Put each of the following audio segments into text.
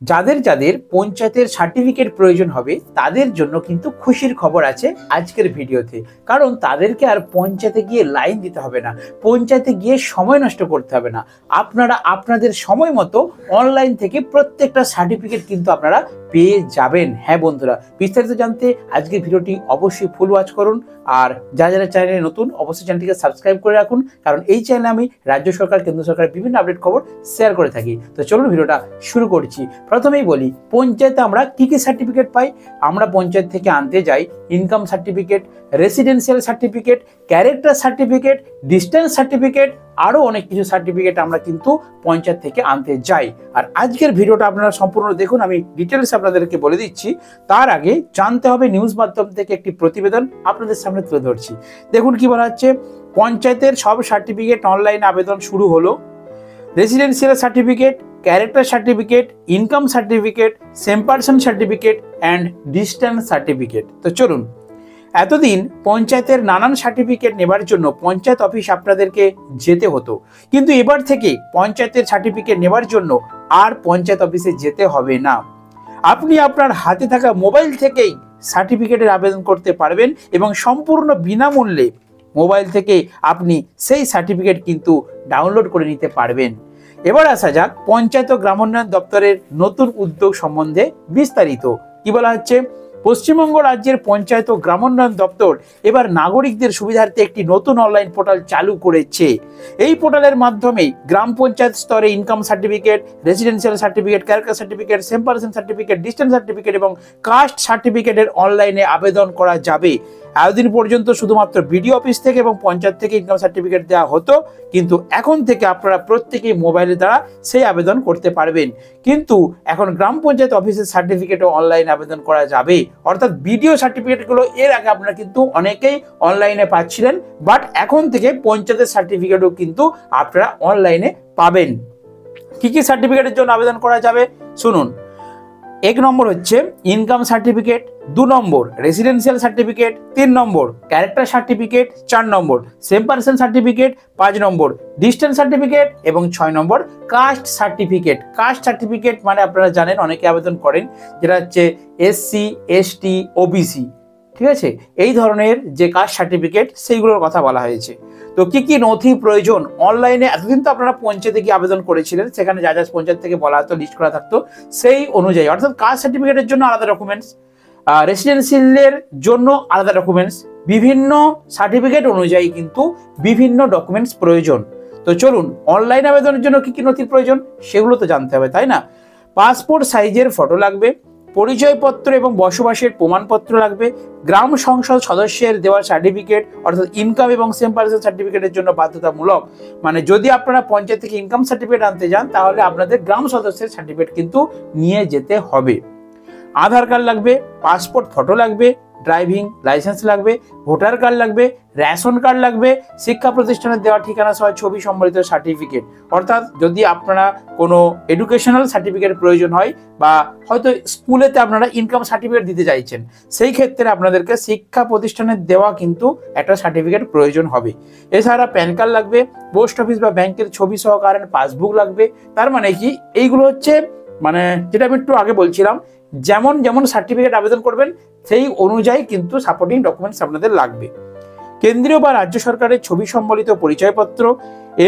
যাদের যাদের পঞ্চায়েতের সার্টিফিকেট প্রয়োজন হবে তাদের জন্য কিন্তু খুশির খবর আছে আজকের ভিডিওতে। কারণ তাদেরকে আর পঞ্চায়েতে গিয়ে লাইন দিতে হবে না, পঞ্চায়েতে গিয়ে সময় নষ্ট করতে হবে না। আপনারা আপনাদের সময় মতো অনলাইন থেকে প্রত্যেকটা সার্টিফিকেট কিন্তু আপনারা পেয়ে যাবেন। হ্যাঁ বন্ধুরা, বিস্তারিত জানতে আজকের ভিডিওটি অবশ্যই ফুল ওয়াচ করুন। আর যারা যারা চ্যানেলে নতুন অবশ্যই চ্যানেলটিকে সাবস্ক্রাইব করে রাখুন, কারণ এই চ্যানেলে আমি রাজ্য সরকার কেন্দ্র সরকারের বিভিন্ন আপডেট খবর শেয়ার করে থাকি। তো চলুন ভিডিওটা শুরু করছি। প্রথমেই বলি, পঞ্চায়েতে আমরা কি কি সার্টিফিকেট পাই। আমরা পঞ্চায়েত থেকে আনতে যাই income certificate, residential certificate, character certificate, distance certificate, আরও অনেক কিছু সার্টিফিকেট আমরা কিন্তু পঞ্চায়েত থেকে আনতে যাই। আর আজকের ভিডিওটা আপনারা সম্পূর্ণ দেখুন, আমি ডিটেলস আপনাদেরকে বলে দিচ্ছি। তার আগে জানতে হবে নিউজ মাধ্যম থেকে একটি প্রতিবেদন আপনাদের সামনে তুলে ধরছি। দেখুন কি বলা হচ্ছে, পঞ্চায়েতের সব সার্টিফিকেট অনলাইন আবেদন শুরু হলো। Residential certificate, character certificate, income certificate, same person certificate and distance certificate. তো চলুন, এতদিন পঞ্চায়েতের নানান সার্টিফিকেট নেবার জন্য পঞ্চায়েত অফিস আপনাদেরকে যেতে হতো, কিন্তু এবার থেকে পঞ্চায়েতের সার্টিফিকেট নেবার জন্য আর পঞ্চায়েত অফিসে যেতে হবে না। আপনি আপনার হাতে থাকা মোবাইল থেকেই সার্টিফিকেটের আবেদন করতে পারবেন এবং সম্পূর্ণ বিনামূল্যে মোবাইল থেকে আপনি সেই সার্টিফিকেট কিন্তু ডাউনলোড করে নিতে পারবেন। এবার আসা যাক পঞ্চায়েত ও গ্রামোন্নয়ন দপ্তরের নতুন উদ্যোগ সম্বন্ধে বিস্তারিত। কি বলা হচ্ছে, পশ্চিমবঙ্গ রাজ্যের পঞ্চায়েত ও গ্রামোন্নয়ন দপ্তর এবার নাগরিকদের সুবিধার্থে একটি নতুন অনলাইন পোর্টাল চালু করেছে। এই পোর্টালের মাধ্যমে গ্রাম পঞ্চায়েত স্তরে income certificate, residential certificate, character certificate, same person certificate, distance certificate এবং কাস্ট সার্টিফিকেটের অনলাইনে আবেদন করা যাবে। এতদিন পর্যন্ত শুধুমাত্র বিডিও অফিস থেকে এবং পঞ্চায়েত থেকে ইনকাম সার্টিফিকেট দেওয়া হতো, কিন্তু এখন থেকে আপনারা প্রত্যেকেই মোবাইলের দ্বারা সেই আবেদন করতে পারবেন। কিন্তু এখন গ্রাম পঞ্চায়েত অফিসের সার্টিফিকেটও অনলাইন আবেদন করা যাবে। অর্থাৎ বিডিও সার্টিফিকেটগুলো এর আগে আপনারা কিন্তু অনেকেই অনলাইনে পাচ্ছিলেন, বাট এখন থেকে পঞ্চায়েতের সার্টিফিকেটও কিন্তু আপনারা অনলাইনে পাবেন। কি কি সার্টিফিকেটের জন্য আবেদন করা যাবে শুনুন। 1 নম্বর হচ্ছে ইনকাম সার্টিফিকেট, 2 নম্বর রেসিডেন্সিয়াল সার্টিফিকেট, 3 নম্বর ক্যারেক্টার সার্টিফিকেট, 4 নম্বর সেম পারসন সার্টিফিকেট, 5 নম্বর ডিস্টেন্স সার্টিফিকেট এবং 6 নম্বর কাস্ট সার্টিফিকেট। কাস্ট সার্টিফিকেট মানে আপনারা জানেন অনেকে আবেদন করেন, যেটা হচ্ছে SC ST OBC, ঠিক আছে, এই ধরনের যে কাস্ট সার্টিফিকেট সেইগুলোর কথা বলা হয়েছে। তো কি কি নথি প্রয়োজন অনলাইনে, এতদিন তো আপনারা পঞ্চায়েতে গিয়ে আবেদন করেছিলেন, সেখানে যা যা পঞ্চায়েত থেকে বলা হতো লিস্ট করা থাকতো সেই অনুযায়ী, অর্থাৎ কাস্ট সার্টিফিকেটের জন্য আলাদা ডকুমেন্টস, রেসিডেন্সিয়ালের জন্য আলাদা ডকুমেন্টস, বিভিন্ন সার্টিফিকেট অনুযায়ী কিন্তু বিভিন্ন ডকুমেন্টস প্রয়োজন। তো চলুন, অনলাইন আবেদনের জন্য কি কি নথির প্রয়োজন সেগুলো তো জানতে হবে, তাই না? পাসপোর্ট সাইজের ফটো লাগবে, পরিচয়পত্র এবং বসবাসের প্রমাণপত্র লাগবে, গ্রাম সংসদ সদস্যের দেওয়া সার্টিফিকেট, অর্থাৎ ইনকাম এবং সেম পারসন সার্টিফিকেটের জন্য বাধ্যতামূলক, মানে যদি আপনারা পঞ্চায়েত থেকে ইনকাম সার্টিফিকেট আনতে যান তাহলে আপনাদের গ্রাম সদস্যের সার্টিফিকেট কিন্তু নিয়ে যেতে হবে। আধার কার্ড লাগবে, পাসপোর্ট ফটো লাগবে, ড্রাইভিং লাইসেন্স লাগবে, ভোটার কার্ড লাগবে, রেশন কার্ড লাগবে, শিক্ষা প্রতিষ্ঠানের দেওয়া ঠিকানা সহ ছবি সম্বলিত সার্টিফিকেট। অর্থাৎ যদি আপনারা কোনো এডুকেশনাল সার্টিফিকেট প্রয়োজন হয় বা হয়তো স্কুলেতে আপনারা ইনকাম সার্টিফিকেট দিতে চাইছেন, সেই ক্ষেত্রে আপনাদেরকে শিক্ষা প্রতিষ্ঠানের দেওয়া কিন্তু একটা সার্টিফিকেট প্রয়োজন হবে। এছাড়া প্যান কার্ড লাগবে, পোস্ট অফিস বা ব্যাংকের ছবি সহ কারেন্ট পাসবুক লাগবে। তার মানে কি, এইগুলো হচ্ছে মানে যেটা আমি একটু আগে বলছিলাম, যেমন যেমন সার্টিফিকেট আবেদন করবেন সেই অনুযায়ী কিন্তু সাপোর্টিং ডকুমেন্টস আপনাদের লাগবে। কেন্দ্রীয় বা রাজ্য সরকারের ছবি সম্বলিত পরিচয়পত্র,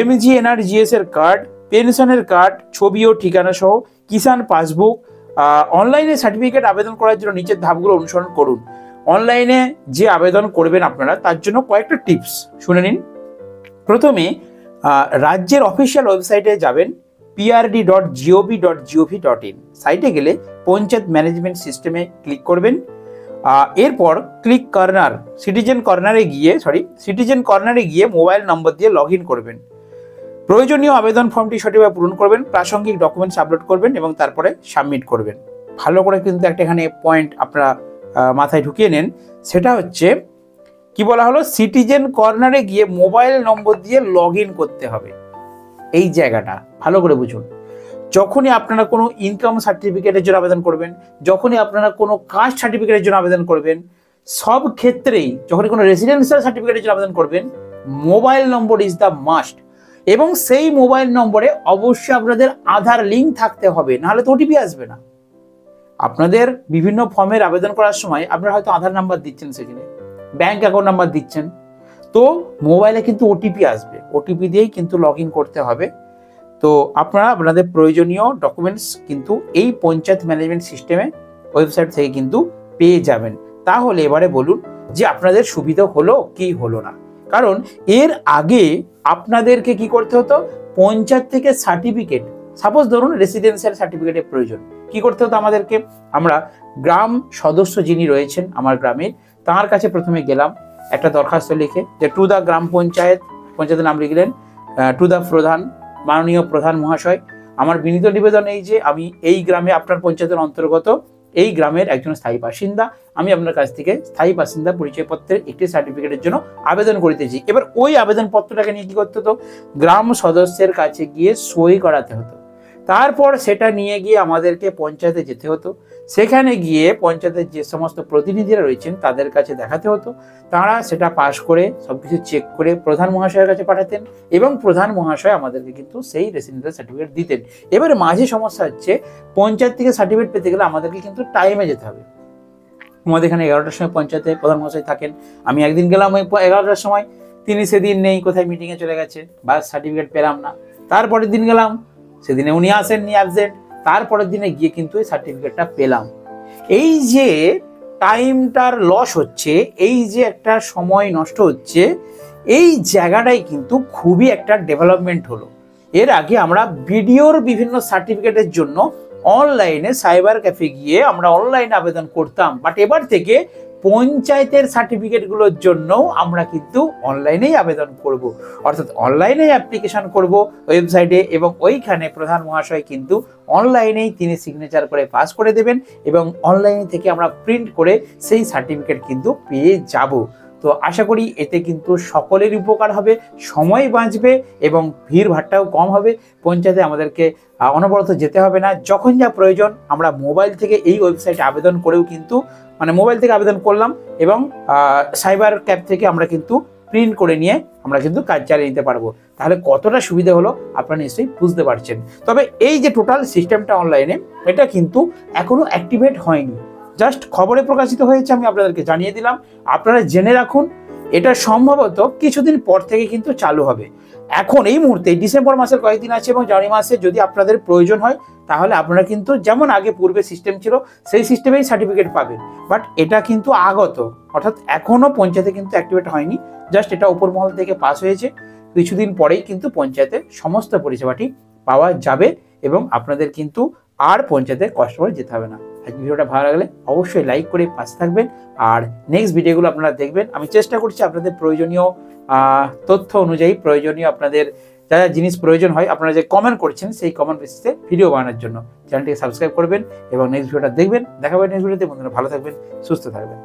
MGNRGS এর কার্ড, পেনশনের কার্ড, ছবি ও ঠিকানা সহ কিষাণ পাসবুক। অনলাইনে সার্টিফিকেট আবেদন করার জন্য নিচের ধাপগুলো অনুসরণ করুন। অনলাইনে যে আবেদন করবেন আপনারা তার জন্য কয়েকটা টিপস শুনে নিন। প্রথমে রাজ্যের অফিসিয়াল ওয়েবসাইটে যাবেন, prd.gov.in সাইটে গেলে পঞ্চায়েত ম্যানেজমেন্ট সিস্টেমে ক্লিক করবেন। এরপর ক্লিক কর্নার সিটিজেন কর্নারে গিয়ে মোবাইল নম্বর দিয়ে লগ ইন করবেন। প্রয়োজনীয় আবেদন ফর্মটি সঠিকভাবে পূরণ করবেন, প্রাসঙ্গিক ডকুমেন্টস আপলোড করবেন এবং তারপরে সাবমিট করবেন। ভালো করে কিন্তু একটা এখানে পয়েন্ট আপনারা মাথায় ঢুকিয়ে নেন, সেটা হচ্ছে কি বলা হলো, সিটিজেন কর্নারে গিয়ে মোবাইল নম্বর দিয়ে লগ ইন করতে হবে। এই জায়গাটা ভালো করে বুঝুন। যখনই আপনারা কোনো ইনকাম সার্টিফিকেটের জন্য আবেদন করবেন, যখনই আপনারা কোনো কাস্ট সার্টিফিকেটের জন্য আবেদন করবেন, সব ক্ষেত্রেই যখনই কোনো রেসিডেন্সিয়াল সার্টিফিকেটের জন্য আবেদন করবেন, mobile number is the must. এবং সেই মোবাইল নম্বরে অবশ্যই আপনাদের আধার লিঙ্ক থাকতে হবে, নাহলে তো ওটিপি আসবে না। আপনাদের বিভিন্ন ফর্মের আবেদন করার সময় আপনারা হয়তো আধার নাম্বার দিচ্ছেন, সেখানে ব্যাংক অ্যাকাউন্ট নাম্বার দিচ্ছেন, তো মোবাইলে কিন্তু ওটিপি আসবে, ওটিপি দিয়েই কিন্তু লগ ইন করতে হবে। তো আপনারা আপনাদের প্রয়োজনীয় ডকুমেন্টস কিন্তু এই পঞ্চায়েত ম্যানেজমেন্ট সিস্টেমে ওয়েবসাইট থেকে কিন্তু পেয়ে যাবেন। তাহলে এবারে বলুন যে আপনাদের সুবিধা হলো কি হলো না। কারণ এর আগে আপনাদেরকে কি করতে হতো, পঞ্চায়েত থেকে সার্টিফিকেট, সাপোজ ধরুন রেসিডেন্সিয়াল সার্টিফিকেটের প্রয়োজন, কি করতে হতো আমাদেরকে, আমরা গ্রাম সদস্য যিনি রয়েছেন আমার গ্রামের, তার কাছে প্রথমে গেলাম একটা দরখাস্ত লিখে, যে টু দ্য গ্রাম পঞ্চায়েত, পঞ্চায়েতের নাম লিখলেন, টু দ্য প্রধান, মাননীয় প্রধান মহাশয়, আমার বিনীত নিবেদন এই যে আমি এই গ্রামে আপনার পঞ্চায়েতের অন্তর্গত এই গ্রামের একজন স্থায়ী বাসিন্দা, আমি আপনার কাছ থেকে স্থায়ী বাসিন্দা পরিচয়পত্রের একটি সার্টিফিকেটের জন্য আবেদন করিতেছি। এবার ওই আবেদনপত্রটাকে নিয়ে কি করতে হতো, গ্রাম সদস্যের কাছে গিয়ে সই করাতে হতো। তারপর সেটা নিয়ে গিয়ে আমাদেরকে পঞ্চায়েতে যেতে হতো, সেখানে গিয়ে পঞ্চায়েতের যে সমস্ত প্রতিনিধিরা রয়েছেন তাদের কাছে দেখাতে হতো, তারা সেটা পাস করে সবকিছু চেক করে প্রধান মহাশয়ের কাছে পাঠাতেন এবং প্রধান মহাশয় আমাদেরকে কিন্তু সেই রেসিডেন্সিয়াল সার্টিফিকেট দিতেন। এবারে মাঝে সমস্যা হচ্ছে, পঞ্চায়েত থেকে সার্টিফিকেট পেতে গেলে আমাদেরকে কিন্তু টাইমে যেতে হবে। আমাদের এখানে 11টার সময় পঞ্চায়েতে প্রধান মহাশয় থাকেন, আমি একদিন গেলাম ওই 11টার সময়, তিনি সেদিন নেই, কোথায় মিটিংয়ে চলে গেছে, বা সার্টিফিকেট পেলাম না। তারপরের দিন গেলাম, সেদিনে উনি আসেননি, অ্যাবসেন্ট, তারপরের দিনে গিয়ে কিন্তু এই সার্টিফিকেটটা পেলাম। এই যে টাইমটার লস হচ্ছে, এই যে একটা সময় নষ্ট হচ্ছে, এই জায়গাটাই কিন্তু খুবই একটা ডেভেলপমেন্ট হলো। এর আগে আমরা বিডিওর বিভিন্ন সার্টিফিকেটের জন্য অনলাইনে সাইবার ক্যাফে গিয়ে আমরা অনলাইনে আবেদন করতাম, বাট এবার থেকে পঞ্চায়েতের সার্টিফিকেটগুলোর জন্য আমরা কিন্তু অনলাইনেই আবেদন করব, অর্থাৎ অনলাইনে অ্যাপ্লিকেশন করব ওয়েবসাইটে, এবং ওইখানে প্রধান মহাশয় কিন্তু অনলাইনেই তিনি সিগনেচার করে পাস করে দেবেন, এবং অনলাইন থেকে আমরা প্রিন্ট করে সেই সার্টিফিকেট কিন্তু পেয়ে যাব। তো আশা করি এতে কিন্তু সকলের উপকার হবে, সময় বাঁচবে এবং ভিড় ভাট্টাও কম হবে। পঞ্চায়েতে আমাদেরকে অনবরত যেতে হবে না, যখন যা প্রয়োজন আমরা মোবাইল থেকে এই ওয়েবসাইটে আবেদন করেও কিন্তু, মানে মোবাইল থেকে আবেদন করলাম এবং সাইবার ক্যাফ থেকে আমরা কিন্তু প্রিন্ট করে নিয়ে আমরা কিন্তু কাজ চালিয়ে নিতে পারবো। তাহলে কতটা সুবিধা হলো আপনারা নিশ্চয়ই বুঝতে পারছেন। তবে এই যে টোটাল সিস্টেমটা অনলাইনে, এটা কিন্তু এখনো অ্যাক্টিভেট হয়নি, জাস্ট খবরে প্রকাশিত হয়েছে, আমি আপনাদেরকে জানিয়ে দিলাম, আপনারা জেনে রাখুন। এটা সম্ভবত কিছুদিন পর থেকে কিন্তু চালু হবে। এখন এই মুহূর্তে ডিসেম্বর মাসের কয়েকদিন আছে এবং জানুয়ারি মাসে যদি আপনাদের প্রয়োজন হয়, তাহলে আপনারা কিন্তু যেমন আগে পূর্বে সিস্টেম ছিল সেই সিস্টেমেই সার্টিফিকেট পাবেন, বাট এটা কিন্তু আগত, অর্থাৎ এখনো পঞ্চায়েতে কিন্তু অ্যাক্টিভেট হয়নি, জাস্ট এটা উপর মহল থেকে পাস হয়েছে। কিছুদিন পরেই কিন্তু পঞ্চায়েতে সমস্ত পরিষেবাটি পাওয়া যাবে এবং আপনাদের কিন্তু আর পঞ্চায়েতে কষ্ট করে যেতে হবে না। আজ ভিডিওটা ভালো লাগলে অবশ্যই লাইক করে পাশে থাকবেন, আর নেক্সট ভিডিওগুলো আপনারা দেখবেন। আমি চেষ্টা করছি আপনাদের প্রয়োজনীয় তথ্য অনুযায়ী, প্রয়োজনীয় আপনাদের যা যা জিনিস প্রয়োজন হয় আপনারা যে কমেন্ট করছেন সেই কমেন্ট বেসিসে ভিডিও বানানোর জন্য। চ্যানেলটিকে সাবস্ক্রাইব করবেন এবং নেক্সট ভিডিওটা দেখবেন। দেখা হবে নেক্সট ভিডিওতে। বন্ধুরা ভালো থাকবেন, সুস্থ থাকবেন।